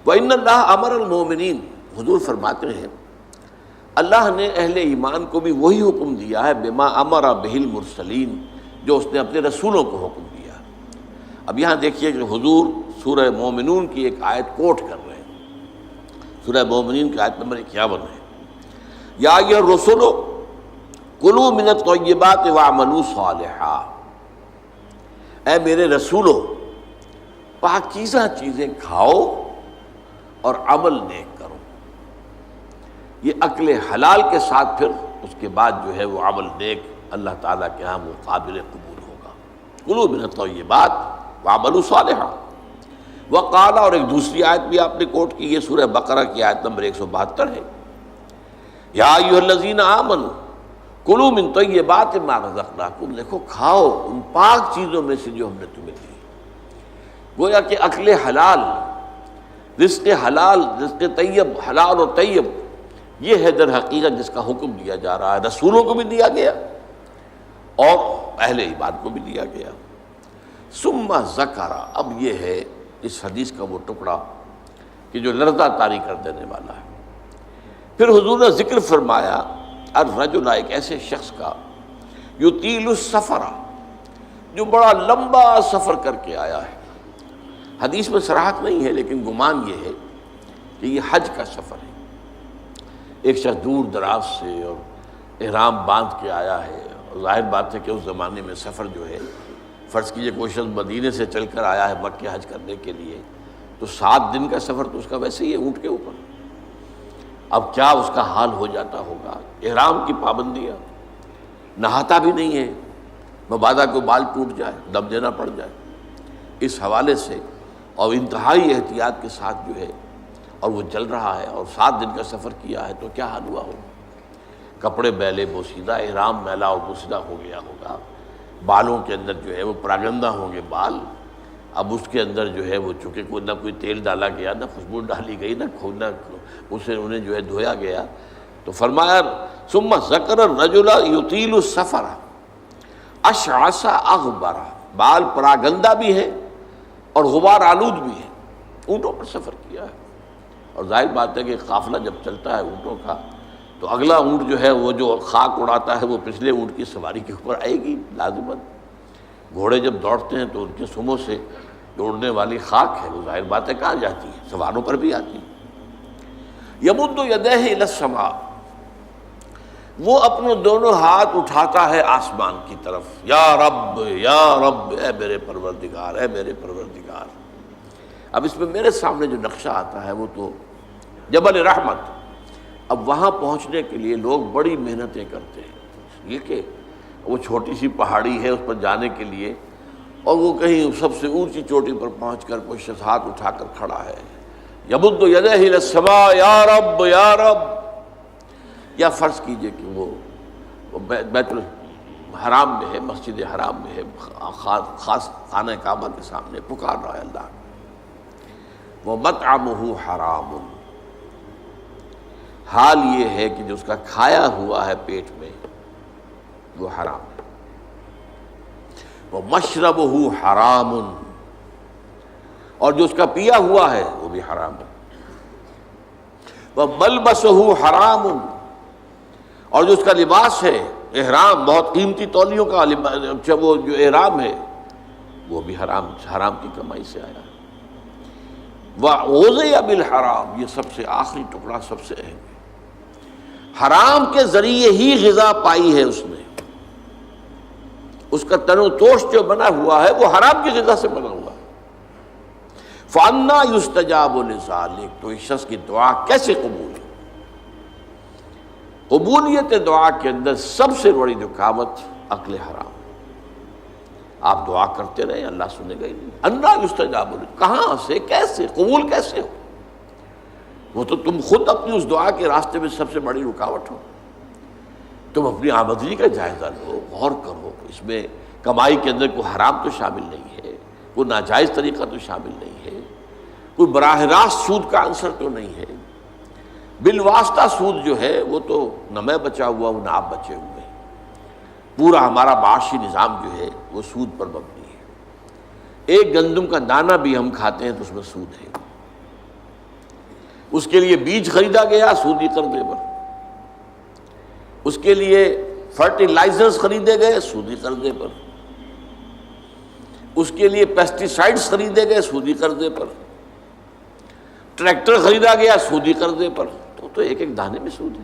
وَإِنَّ اللَّهَ أَمَرَ الْمُؤْمِنِينَ، حضور فرماتے ہیں اللہ نے اہل ایمان کو بھی وہی حکم دیا ہے بما امر بہ المرسلین، جو اس نے اپنے رسولوں کو حکم دیا۔ اب یہاں دیکھیے کہ حضور سورہ مومنون کی ایک آیت کوٹ کر رہے ہیں، سورہ مومنین کی آیت نمبر 51 ہے، یا ایھا الرسل کلوا من الطیبات واعملوا صالحا، اے میرے رسولو پاکیزہ چیزیں کھاؤ اور عمل نیک کرو۔ یہ عقل حلال کے ساتھ پھر اس کے بعد جو ہے وہ عمل نیک اللہ تعالیٰ کے ہاں وہ قابل قبول ہوگا۔ کلوا من الطیبات واعملوا صالحا۔ وقال، اور ایک دوسری آیت بھی آپ نے کوٹ کی، یہ سورہ بقرہ کی آیت نمبر 172 ہے، یا ایھا الذین آمنوا کلوا من طیبات ما رزقناکم، دیکھو کھاؤ ان پاک چیزوں میں سے جو ہم نے تمہیں دی۔ گویا کہ عقل حلال، رزق حلال، رزق طیب، حلال اور طیب، یہ ہے در حقیقت جس کا حکم دیا جا رہا ہے، رسولوں کو بھی دیا گیا اور اہل ایمان کو بھی دیا گیا۔ ثم ذکر، اب یہ ہے اس حدیث کا وہ ٹکڑا کہ جو لرزہ طاری کر دینے والا ہے۔ پھر حضور نے ذکر فرمایا الرجل، ایک ایسے شخص کا یطیل السفر، جو بڑا لمبا سفر کر کے آیا ہے۔ حدیث میں صراحت نہیں ہے لیکن گمان یہ ہے کہ یہ حج کا سفر ہے۔ ایک شخص دور دراز سے اور احرام باندھ کے آیا ہے، اور ظاہر بات ہے کہ اس زمانے میں سفر جو ہے، فرض کیجئے کوئی شخص مدینے سے چل کر آیا ہے مکہ حج کرنے کے لیے، تو 7 دن کا سفر تو اس کا ویسے ہی ہے اونٹ کے اوپر۔ اب کیا اس کا حال ہو جاتا ہوگا، احرام کی پابندیاں، نہاتا بھی نہیں ہے، مبادا کو بال ٹوٹ جائے، دم دینا پڑ جائے، اس حوالے سے اور انتہائی احتیاط کے ساتھ جو ہے، اور وہ چل رہا ہے اور 7 دن کا سفر کیا ہے، تو کیا حال ہوا ہوگا؟ کپڑے میلے بوسیدہ، احرام میلا اور بوسیدہ ہو گیا ہوگا، بالوں کے اندر جو ہے وہ پراگندہ ہوں گے بال، اب اس کے اندر جو ہے وہ چونکہ نہ کوئی تیل ڈالا گیا، نہ خوشبو ڈالی گئی، نہ اسے انہیں جو ہے دھویا گیا، تو فرمایا ثم ذکر الرجل یطیل السفر اشعث اغبر، بال پراگندہ بھی ہے اور غبار آلود بھی ہے، اونٹوں پر سفر کیا ہے۔ اور ظاہر بات ہے کہ قافلہ جب چلتا ہے اونٹوں کا تو اگلا اونٹ جو ہے وہ جو خاک اڑاتا ہے وہ پچھلے اونٹ کی سواری کے اوپر آئے گی لازماً۔ گھوڑے جب دوڑتے ہیں تو ان کے سموں سے جو اڑنے والی خاک ہے وہ ظاہر بات ہے کہاں جاتی ہے، سواروں پر بھی آتی ہے۔ یمد یدیہ الی السماء، وہ اپنے دونوں ہاتھ اٹھاتا ہے آسمان کی طرف، یا رب یا رب، اے میرے پروردگار اے میرے پروردگار۔ اب اس میں میرے سامنے جو نقشہ آتا ہے وہ تو جبل رحمت، اب وہاں پہنچنے کے لیے لوگ بڑی محنتیں کرتے ہیں، یہ کہ وہ چھوٹی سی پہاڑی ہے اس پر جانے کے لیے، اور وہ کہیں سب سے اونچی چوٹی پر پہنچ کر کوئی شخص ہاتھ اٹھا کر کھڑا ہے، یمد یدیہ الی السماء یا رب یا رب، یا فرض کیجئے کہ وہ بیت الحرام میں ہے، مسجد حرام میں ہے، خاص خانہ کعبہ کے سامنے پکار رہا ہے اللہ، وَمَطْعَمُهُ حَرَامٌ، حال یہ ہے کہ جو اس کا کھایا ہوا ہے پیٹ میں وہ حرام ہے، وَمَشْرَبُهُ حَرَامٌ، اور جو اس کا پیا ہوا ہے وہ بھی حرام ہے، وَمَلْبَسُهُ حَرَامٌ، اور جو اس کا لباس ہے احرام، بہت قیمتی تولیوں کا وہ جو احرام ہے وہ بھی حرام کی کمائی سے آیا ہے۔ وَغُذِيَ بِالْحَرَامِ، یہ سب سے آخری ٹکڑا سب سے اہم ہے، حرام کے ذریعے ہی غذا پائی ہے اس نے، اس کا تن و توش جو بنا ہوا ہے وہ حرام کی غذا سے بنا ہوا ہے۔ فَأَنَّىٰ يُسْتَجَابُ لِذَٰلِكَ، تو اس شخص کی دعا کیسے قبول ہے؟ قبولیت دعا کے اندر سب سے بڑی رکاوٹ عقل حرام، آپ دعا کرتے رہے اللہ سنے گا ہی نہیں۔ اَنَّىٰ يُسْتَجَابُ لِذَٰلِكَ، کہاں سے، کیسے، قبول کیسے ہو؟ وہ تو تم خود اپنی اس دعا کے راستے میں سب سے بڑی رکاوٹ ہو۔ تم اپنی آمدنی کا جائزہ لو، غور کرو، اس میں کمائی کے اندر کوئی حرام تو شامل نہیں ہے، کوئی ناجائز طریقہ تو شامل نہیں ہے، کوئی براہ راست سود کا عنصر تو نہیں ہے، بالواسطہ سود جو ہے وہ تو نہ میں بچا ہوا ہوں نہ آپ بچے ہوئے، پورا ہمارا معاشی نظام جو ہے وہ سود پر مبنی ہے۔ ایک گندم کا دانہ بھی ہم کھاتے ہیں تو اس میں سود ہے، اس کے لیے بیج خریدا گیا سودی قرضے پر، اس کے لیے فرٹیلائزرز خریدے گئے سودی قرضے پر، اس کے لیے پیسٹی سائڈز خریدے گئے سودی قرضے پر، ٹریکٹر خریدا گیا سودی قرضے پر. تو ایک ایک دانے میں سود ہے.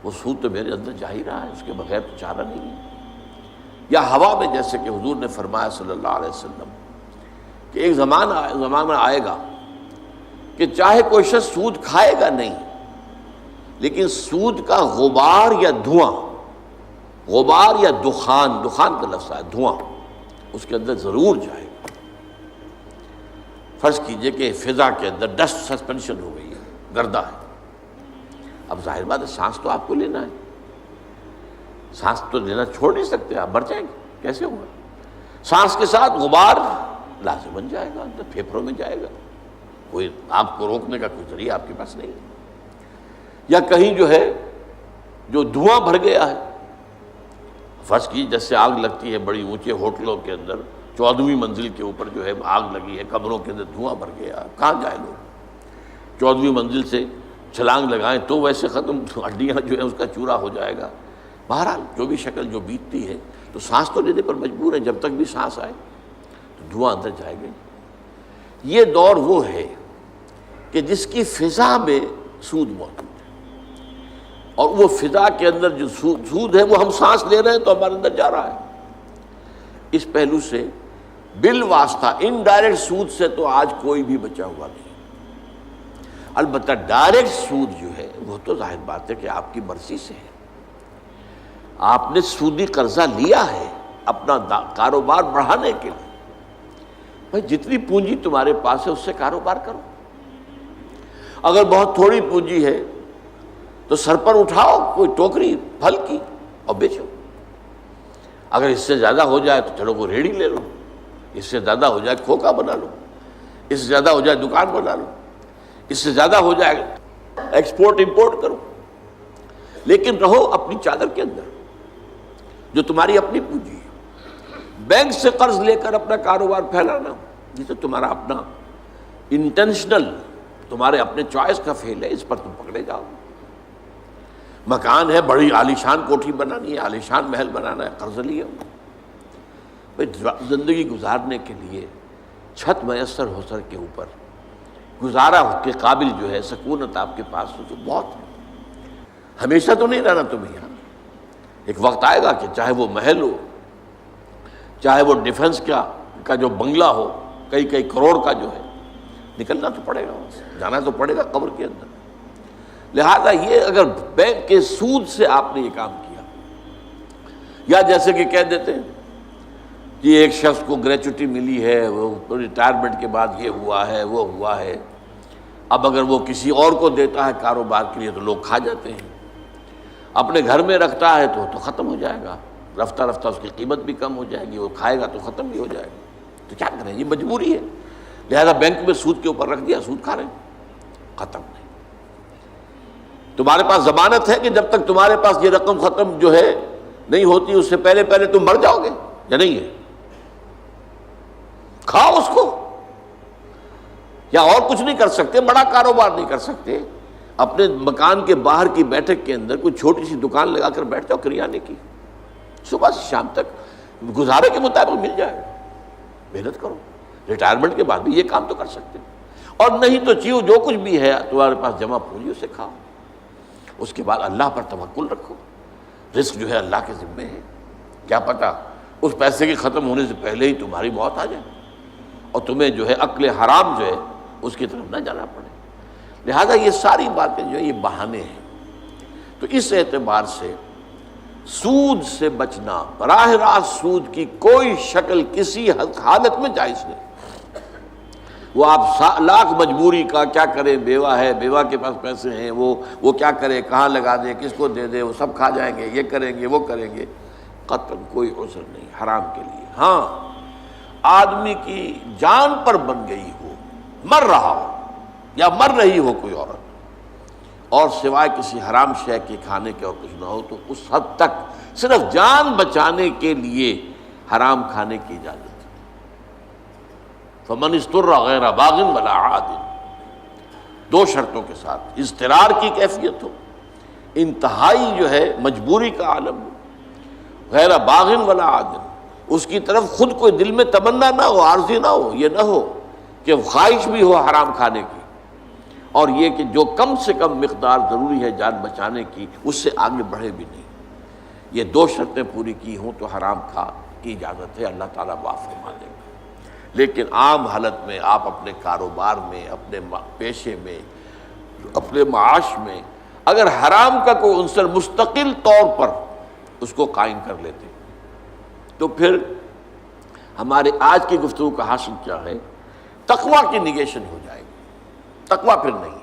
وہ سود تو میرے اندر جا ہی رہا ہے، اس کے بغیر تو چارہ نہیں ہے. یا ہوا میں، جیسے کہ حضور نے فرمایا صلی اللہ علیہ وسلم کہ ایک زمانہ آئے گا کہ چاہے کوئی شخص سود کھائے گا نہیں، لیکن سود کا غبار یا دھواں، غبار یا دخان کا لفظ ہے دھواں، اس کے اندر ضرور جائے گا. فرض کیجئے کہ فضا کے اندر ڈسٹ سسپینشن ہو گئی ہے، گردہ ہے. اب ظاہر بات ہے سانس تو آپ کو لینا ہے، سانس تو لینا چھوڑ نہیں سکتے، آپ مر جائیں گے، کیسے ہوگا؟ سانس کے ساتھ غبار لازم بن جائے گا، اندر پھیپھڑوں میں جائے گا. کوئی آپ کو روکنے کا کوئی ذریعہ آپ کے پاس نہیں. یا کہیں جو دھواں بھر گیا ہے، فرض کی جیسے آگ لگتی ہے بڑی اونچے ہوٹلوں کے اندر، 14ویں منزل کے اوپر آگ لگی ہے، کمروں کے اندر دھواں بھر گیا، کہاں جائے لوگ؟ 14ویں منزل سے چھلانگ لگائیں تو ویسے ختم، ہڈیاں اس کا چورا ہو جائے گا. بہرحال جو بھی شکل جو بیتتی ہے، تو سانس تو لینے پر مجبور ہے، جب تک بھی سانس آئے تو دھواں اندر جائے گا. یہ دور وہ ہے کہ جس کی فضا میں سود موجود ہے، اور وہ فضا کے اندر جو سود ہے وہ ہم سانس لے رہے ہیں تو ہمارے اندر جا رہا ہے. اس پہلو سے بالواسطہ انڈائریکٹ سود سے تو آج کوئی بھی بچا ہوا نہیں. البتہ ڈائریکٹ سود جو ہے وہ تو ظاہر بات ہے کہ آپ کی مرضی سے ہے. آپ نے سودی قرضہ لیا ہے اپنا کاروبار بڑھانے کے لیے. بھائی جتنی پونجی تمہارے پاس ہے اس سے کاروبار کرو. اگر بہت تھوڑی پونجی ہے تو سر پر اٹھاؤ کوئی ٹوکری پھل کی اور بیچو. اگر اس سے زیادہ ہو جائے تو چلو کوئی ریڑھی لے لو، اس سے زیادہ ہو جائے کھوکا بنا لو، اس سے زیادہ ہو جائے دکان بنا لو، اس سے زیادہ ہو جائے ایکسپورٹ امپورٹ کرو. لیکن رہو اپنی چادر کے اندر جو تمہاری اپنی پونجی ہے. بینک سے قرض لے کر اپنا کاروبار پھیلانا یہ تو تمہارا اپنا انٹینشنل، تمہارے اپنے چوائس کا فیل ہے، اس پر تم پکڑے جاؤ. مکان ہے، بڑی عالیشان کوٹھی بنانی ہے، عالیشان محل بنانا ہے، قرض لیا. زندگی گزارنے کے لیے چھت میسر ہو سر کے اوپر، گزارا کے قابل سکونت آپ کے پاس ہو تو بہت ہے. ہمیشہ تو نہیں رہنا تمہیں یہاں. ایک وقت آئے گا کہ چاہے وہ محل ہو، چاہے وہ ڈیفنس کا جو بنگلہ ہو، کئی کروڑ کا نکلنا تو پڑے گا، جانا تو پڑے گا قبر کے اندر. لہذا یہ اگر بینک کے سود سے آپ نے یہ کام کیا، یا جیسے کہ کہہ دیتے ہیں کہ ایک شخص کو گریچوٹی ملی ہے، وہ ریٹائرمنٹ کے بعد یہ ہوا ہے وہ ہوا ہے، اب اگر وہ کسی اور کو دیتا ہے کاروبار کے لیے تو لوگ کھا جاتے ہیں، اپنے گھر میں رکھتا ہے تو ختم ہو جائے گا، رفتہ رفتہ اس کی قیمت بھی کم ہو جائے گی، وہ کھائے گا تو ختم بھی ہو جائے گا. تو کیا کریں، یہ مجبوری ہے. لہذا بینک میں سود کے اوپر رکھ دیا، سود کھا رہے ہیں، ختم نہیں. تمہارے پاس ضمانت ہے کہ جب تک تمہارے پاس یہ رقم ختم نہیں ہوتی اس سے پہلے تم مر جاؤ گے یا نہیں ہے؟ کھاؤ اس کو. یا اور کچھ نہیں کر سکتے، بڑا کاروبار نہیں کر سکتے، اپنے مکان کے باہر کی بیٹھک کے اندر کوئی چھوٹی سی دکان لگا کر بیٹھ جاؤ کریانے کی، صبح سے شام تک گزارے کے مطابق مل جائے گا. محنت کرو، ریٹائرمنٹ کے بعد بھی یہ کام تو کر سکتے. اور نہیں تو چیو جو کچھ بھی ہے تمہارے پاس جمع پونجی اسے کھاؤ. اس کے بعد اللہ پر توکل رکھو. رزق اللہ کے ذمے ہے. کیا پتہ اس پیسے کے ختم ہونے سے پہلے ہی تمہاری موت آ جائے اور تمہیں عقل حرام اس کی طرف نہ جانا پڑے. لہذا یہ ساری باتیں یہ بہانے ہیں. تو اس اعتبار سے سود سے بچنا، براہ راست سود کی کوئی شکل کسی حالت میں جائز نہیں. وہ آپ لاکھ مجبوری کا کیا کریں، بیوہ ہے، بیوہ کے پاس پیسے ہیں، وہ کیا کرے، کہاں لگا دے، کس کو دے دے، وہ سب کھا جائیں گے، یہ کریں گے وہ کریں گے. قطعاً کوئی عذر نہیں حرام کے لیے. ہاں آدمی کی جان پر بن گئی ہو، مر رہا ہو یا مر رہی ہو کوئی عورت، اور سوائے کسی حرام شے کے کھانے کے اور کچھ نہ ہو، تو اس حد تک صرف جان بچانے کے لیے حرام کھانے کی اجازت ہے. فمن استر غیر باغ ولا عاد. دو شرطوں کے ساتھ، اضطرار کی کیفیت ہو، انتہائی جو ہے مجبوری کا عالم ہو، غیر باغن ولا عادن، اس کی طرف خود کوئی دل میں تمنا نہ ہو، عارضی نہ ہو، یہ نہ ہو کہ خواہش بھی ہو حرام کھانے کی، اور یہ کہ جو کم سے کم مقدار ضروری ہے جان بچانے کی اس سے آگے بڑھے بھی نہیں۔ یہ دو شرطیں پوری کی ہوں تو حرام کھا کی اجازت ہے، اللہ تعالیٰ معاف فرما دے گا۔ لیکن عام حالت میں آپ اپنے کاروبار میں، اپنے پیشے میں، اپنے معاش میں اگر حرام کا کوئی عنصر مستقل طور پر اس کو قائم کر لیتے تو پھر ہمارے آج کی گفتگو کا حاصل کیا ہے؟ تقویٰ کی نگیشن ہو جائے گی، تقویٰ پھر نہیں۔